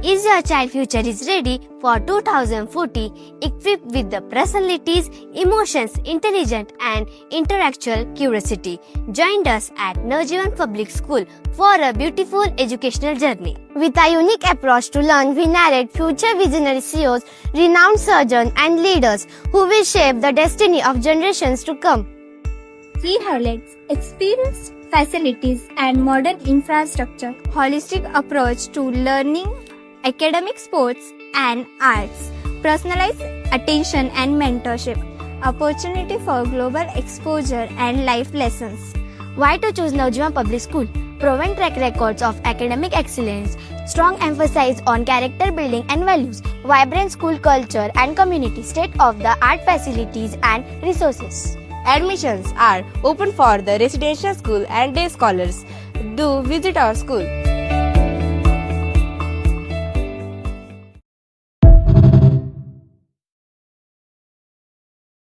Is your child future is ready for 2040, equipped with the personalities, emotions, intelligence and intellectual curiosity? Join us at Navjeevan Public School for a beautiful educational journey. With a unique approach to learn, we narrate future visionary CEOs, renowned surgeons and leaders who will shape the destiny of generations to come. We highlight experienced facilities and modern infrastructure, holistic approach to learning, academic, sports and arts, personalized attention and mentorship, opportunity for global exposure and life lessons. Why to choose Navjeevan Public School? Proven track records of academic excellence, strong emphasis on character building and values, vibrant school culture and community, state-of-the-art facilities and resources. Admissions are open for the residential school and day scholars. Do visit our school.